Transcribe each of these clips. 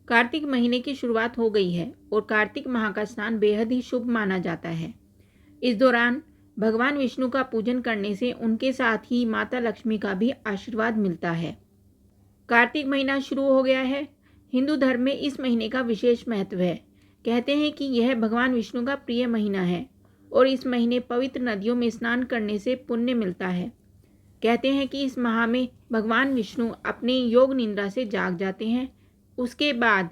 कार्तिक महीने की शुरुआत हो गई है और कार्तिक माह का स्नान बेहद ही शुभ माना जाता है। इस दौरान भगवान विष्णु का पूजन करने से उनके साथ ही माता लक्ष्मी का भी आशीर्वाद मिलता है। कार्तिक महीना शुरू हो गया है। हिंदू धर्म में इस महीने का विशेष महत्व है। कहते हैं कि यह भगवान विष्णु का प्रिय महीना है और इस महीने पवित्र नदियों में स्नान करने से पुण्य मिलता है। कहते हैं कि इस माह में भगवान विष्णु अपने योग निद्रा से जाग जाते हैं। उसके बाद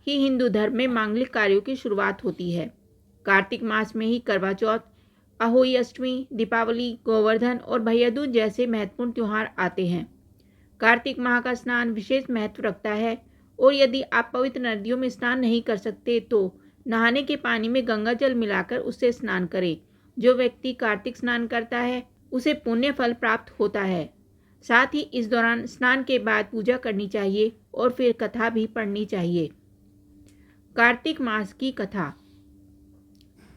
ही हिंदू धर्म में मांगलिक कार्यों की शुरुआत होती है। कार्तिक मास में ही करवा चौथ, अहोई अष्टमी, दीपावली, गोवर्धन और भैया दूज जैसे महत्वपूर्ण त्यौहार आते हैं। कार्तिक माह का स्नान विशेष महत्व रखता है और यदि आप पवित्र नदियों में स्नान नहीं कर सकते तो नहाने के पानी में गंगा जल मिलाकर उससे स्नान करें। जो व्यक्ति कार्तिक स्नान करता है उसे पुण्य फल प्राप्त होता है। साथ ही इस दौरान स्नान के बाद पूजा करनी चाहिए और फिर कथा भी पढ़नी चाहिए। कार्तिक मास की कथा।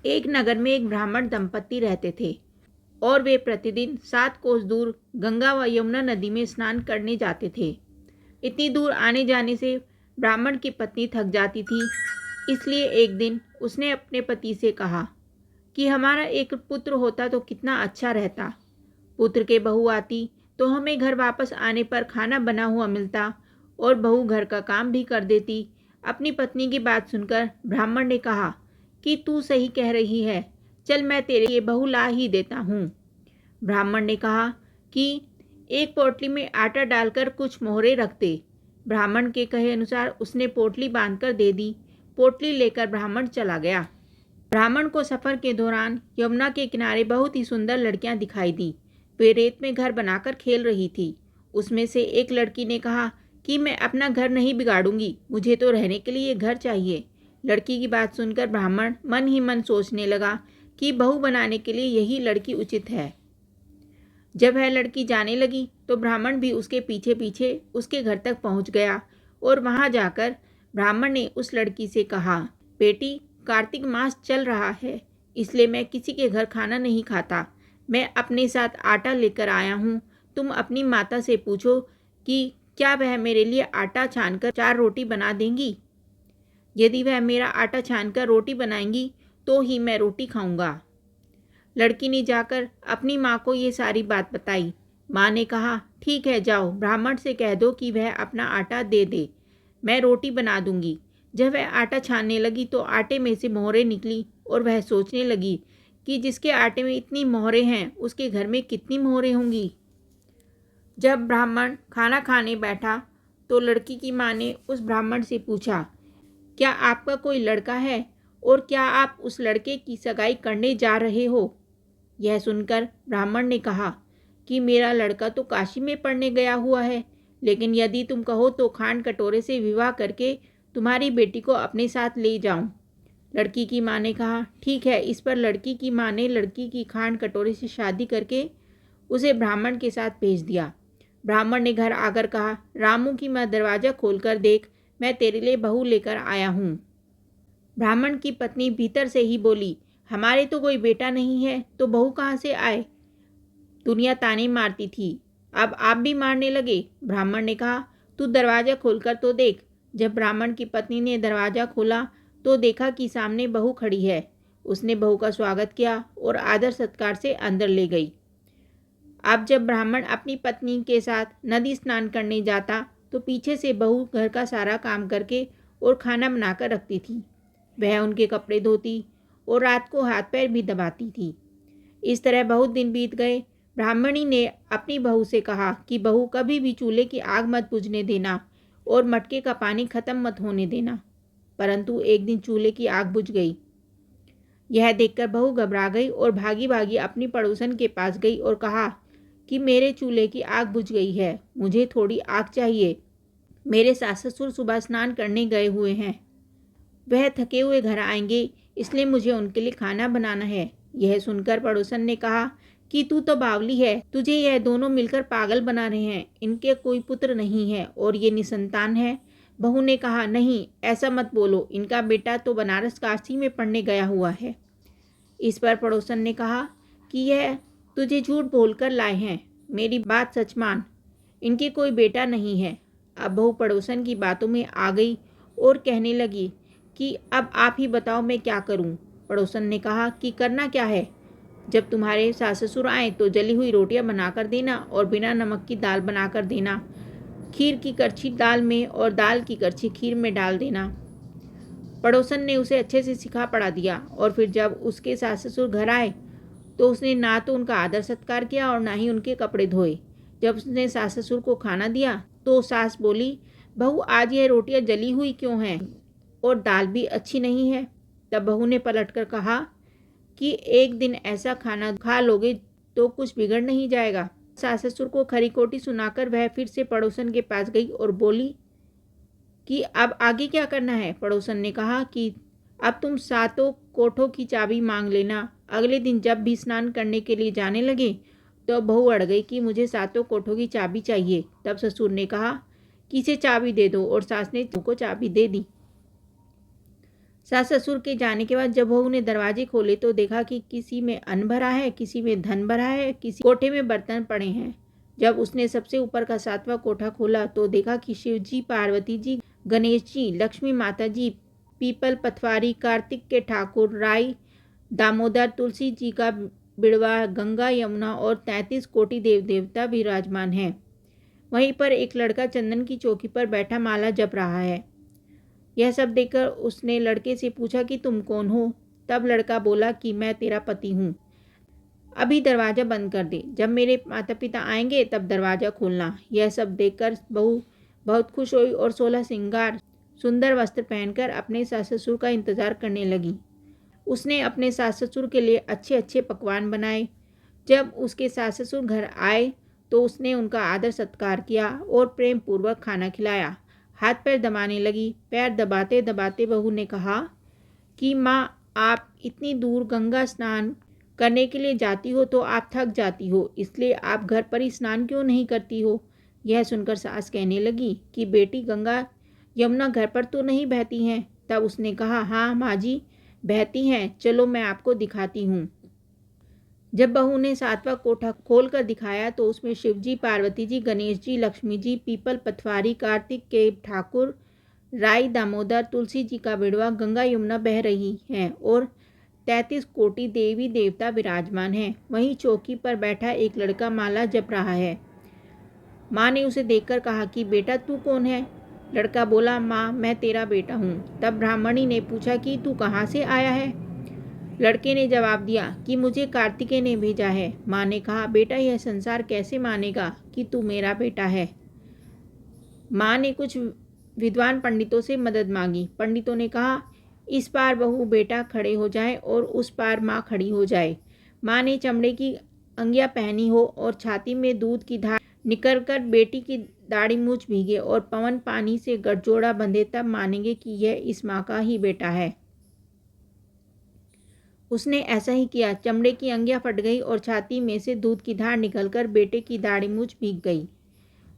एक नगर में एक ब्राह्मण दंपत्ति रहते थे और वे प्रतिदिन 7 कोस दूर गंगा व यमुना नदी में स्नान करने जाते थे। इतनी दूर आने जाने से ब्राह्मण की पत्नी थक जाती थी, इसलिए एक दिन उसने अपने पति से कहा कि हमारा एक पुत्र होता तो कितना अच्छा रहता। पुत्र के बहू आती तो हमें घर वापस आने पर खाना बना हुआ मिलता और बहू घर का काम भी कर देती। अपनी पत्नी की बात सुनकर ब्राह्मण ने कहा कि तू सही कह रही है, चल मैं तेरे लिए बहू ला ही देता हूँ। ब्राह्मण ने कहा कि एक पोटली में आटा डालकर कुछ मोहरे रख दे। ब्राह्मण के कहे अनुसार उसने पोटली बांधकर दे दी। पोटली लेकर ब्राह्मण चला गया। ब्राह्मण को सफ़र के दौरान यमुना के किनारे बहुत ही सुंदर लड़कियां दिखाई दी। वे रेत में घर बनाकर खेल रही थी। उसमें से एक लड़की ने कहा कि मैं अपना घर नहीं बिगाड़ूंगी, मुझे तो रहने के लिए घर चाहिए। लड़की की बात सुनकर ब्राह्मण मन ही मन सोचने लगा कि बहू बनाने के लिए यही लड़की उचित है। जब वह लड़की जाने लगी तो ब्राह्मण भी उसके पीछे पीछे उसके घर तक पहुंच गया और वहां जाकर ब्राह्मण ने उस लड़की से कहा, बेटी, कार्तिक मास चल रहा है, इसलिए मैं किसी के घर खाना नहीं खाता। मैं अपने साथ आटा लेकर आया हूँ। तुम अपनी माता से पूछो कि क्या वह मेरे लिए आटा छानकर 4 रोटी बना देंगी। यदि वह मेरा आटा छानकर रोटी बनाएंगी तो ही मैं रोटी खाऊंगा। लड़की ने जाकर अपनी माँ को ये सारी बात बताई। माँ ने कहा, ठीक है, जाओ ब्राह्मण से कह दो कि वह अपना आटा दे दे, मैं रोटी बना दूंगी। जब वह आटा छानने लगी तो आटे में से मोहरें निकली और वह सोचने लगी कि जिसके आटे में इतनी मोहरें हैं उसके घर में कितनी मोहरें होंगी। जब ब्राह्मण खाना खाने बैठा तो लड़की की माँ ने उस ब्राह्मण से पूछा, क्या आपका कोई लड़का है और क्या आप उस लड़के की सगाई करने जा रहे हो। यह सुनकर ब्राह्मण ने कहा कि मेरा लड़का तो काशी में पढ़ने गया हुआ है, लेकिन यदि तुम कहो तो खांड कटोरे से विवाह करके तुम्हारी बेटी को अपने साथ ले जाऊं। लड़की की माँ ने कहा, ठीक है। इस पर लड़की की माँ ने लड़की की खांड कटोरे से शादी करके उसे ब्राह्मण के साथ भेज दिया। ब्राह्मण ने घर आकर कहा, रामू की माँ, दरवाज़ा खोलकर देख, मैं तेरे लिए बहू लेकर आया हूँ। ब्राह्मण की पत्नी भीतर से ही बोली, हमारे तो कोई बेटा नहीं है तो बहू कहाँ से आए। दुनिया ताने मारती थी, अब आप भी मारने लगे। ब्राह्मण ने कहा, तू दरवाज़ा खोलकर तो देख। जब ब्राह्मण की पत्नी ने दरवाज़ा खोला तो देखा कि सामने बहू खड़ी है। उसने बहू का स्वागत किया और आदर सत्कार से अंदर ले गई। अब जब ब्राह्मण अपनी पत्नी के साथ नदी स्नान करने जाता तो पीछे से बहू घर का सारा काम करके और खाना बनाकर रखती थी। वह उनके कपड़े धोती और रात को हाथ पैर भी दबाती थी। इस तरह बहुत दिन बीत गए। ब्राह्मणी ने अपनी बहू से कहा कि बहू, कभी भी चूल्हे की आग मत बुझने देना और मटके का पानी खत्म मत होने देना। परंतु एक दिन चूल्हे की आग बुझ गई। यह देखकर बहू घबरा गई और भागी भागी अपनी पड़ोसन के पास गई और कहा कि मेरे चूल्हे की आग बुझ गई है, मुझे थोड़ी आग चाहिए। मेरे सास ससुर सुबह स्नान करने गए हुए हैं, वह थके हुए घर आएंगे, इसलिए मुझे उनके लिए खाना बनाना है। यह सुनकर पड़ोसन ने कहा कि तू तो बावली है, तुझे यह दोनों मिलकर पागल बना रहे हैं। इनके कोई पुत्र नहीं है और ये निसंतान है। बहू ने कहा, नहीं, ऐसा मत बोलो, इनका बेटा तो बनारस काशी में पढ़ने गया हुआ है। इस पर पड़ोसन ने कहा कि यह तुझे झूठ बोलकर लाए हैं, मेरी बात सच मान, इनके कोई बेटा नहीं है। अब बहू पड़ोसन की बातों में आ गई और कहने लगी कि अब आप ही बताओ मैं क्या करूं। पड़ोसन ने कहा कि करना क्या है, जब तुम्हारे सास ससुर आए तो जली हुई रोटियां बनाकर देना और बिना नमक की दाल बनाकर देना, खीर की करछी दाल में और दाल की करछी खीर में डाल देना। पड़ोसन ने उसे अच्छे से सिखा पढ़ा दिया और फिर जब उसके सास ससुर घर आए तो उसने ना तो उनका आदर सत्कार किया और ना ही उनके कपड़े धोए। जब उसने सास ससुर को खाना दिया तो सास बोली, बहू आज यह रोटियां जली हुई क्यों हैं और दाल भी अच्छी नहीं है। तब बहू ने पलटकर कहा कि एक दिन ऐसा खाना खा लोगे तो कुछ बिगड़ नहीं जाएगा। सास ससुर को खरी खोटी सुनाकर वह फिर से पड़ोसन के पास गई और बोली कि अब आगे क्या करना है। पड़ोसन ने कहा कि अब तुम सातों कोठों की चाबी मांग लेना। अगले दिन जब भी स्नान करने के लिए जाने लगे तो बहू अड़ गई कि मुझे सातों कोठों की चाबी चाहिए। तब ससुर ने कहा कि इसे चाबी दे दो और सास ने को चाबी दे दी। सास ससुर के जाने के बाद जब बहू ने दरवाजे खोले तो देखा कि किसी में अन्न भरा है, किसी में धन भरा है, किसी कोठे में बर्तन पड़े हैं। जब उसने सबसे ऊपर का 7वां कोठा खोला तो देखा कि शिव जी, पार्वती जी, गणेश जी, लक्ष्मी माता जी, पीपल पथवारी, कार्तिक के ठाकुर, राई, दामोदर, तुलसी जी का बिड़वा, गंगा, यमुना और 33 कोटि देव देवता विराजमान हैं। वहीं पर एक लड़का चंदन की चौकी पर बैठा माला जप रहा है। यह सब देखकर उसने लड़के से पूछा कि तुम कौन हो। तब लड़का बोला कि मैं तेरा पति हूँ, अभी दरवाज़ा बंद कर दे, जब मेरे माता पिता आएंगे तब दरवाज़ा खोलना। यह सब देखकर बहू बहुत खुश हुई और 16 श्रृंगार सुंदर वस्त्र पहनकर अपने सास ससुर का इंतज़ार करने लगी। उसने अपने सास ससुर के लिए अच्छे अच्छे पकवान बनाए। जब उसके सास ससुर घर आए तो उसने उनका आदर सत्कार किया और प्रेम पूर्वक खाना खिलाया। हाथ पैर दबाने लगी। पैर दबाते दबाते बहू ने कहा कि माँ, आप इतनी दूर गंगा स्नान करने के लिए जाती हो तो आप थक जाती हो, इसलिए आप घर पर ही स्नान क्यों नहीं करती हो। यह सुनकर सास कहने लगी कि बेटी, गंगा यमुना घर पर तो नहीं बहती हैं। तब उसने कहा, हाँ माँ जी, बहती हैं, चलो मैं आपको दिखाती हूँ। जब बहू ने 7वां कोठा खोल कर दिखाया तो उसमें शिवजी, पार्वती जी, गणेश जी, लक्ष्मी जी, पीपल पथवारी, कार्तिक के ठाकुर, राई, दामोदर, तुलसी जी का बिड़वा, गंगा यमुना बह रही हैं और 33 कोटि देवी देवता विराजमान हैं। वहीं चौकी पर बैठा एक लड़का माला जप रहा है। माँ ने उसे देखकर कहा कि बेटा तू कौन है। लड़का बोला, माँ मैं तेरा बेटा हूँ। तब ब्राह्मणी ने पूछा कि तू कहाँ से आया है। लड़के ने जवाब दिया कि मुझे कार्तिकेय ने भेजा है। माँ ने कहा, बेटा यह संसार कैसे मानेगा कि तू मेरा बेटा है। माँ ने कुछ विद्वान पंडितों से मदद मांगी। पंडितों ने कहा, इस पार बहू बेटा खड़े हो जाए और उस पार माँ खड़ी हो जाए। माँ ने चमड़े की अंगिया पहनी हो और छाती में दूध की धार निकलकर बेटी की दाढ़ी मूछ भीगे और पवन पानी से गठजोड़ा बंधे, तब मानेंगे कि यह इस माँ का ही बेटा है। उसने ऐसा ही किया। चमड़े की अंगिया फट गई और छाती में से दूध की धार निकलकर बेटे की दाढ़ी मूछ भीग गई।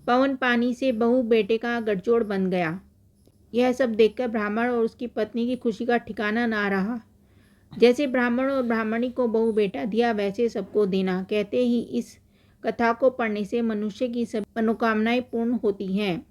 पवन पानी से बहू बेटे का गठजोड़ बन गया। यह सब देखकर ब्राह्मण और उसकी पत्नी की खुशी का ठिकाना ना रहा। जैसे ब्राह्मण और ब्राह्मणी को बहू बेटा दिया वैसे सबको देना। कहते ही इस कथा को पढ़ने से मनुष्य की सभी मनोकामनाएं पूर्ण होती हैं।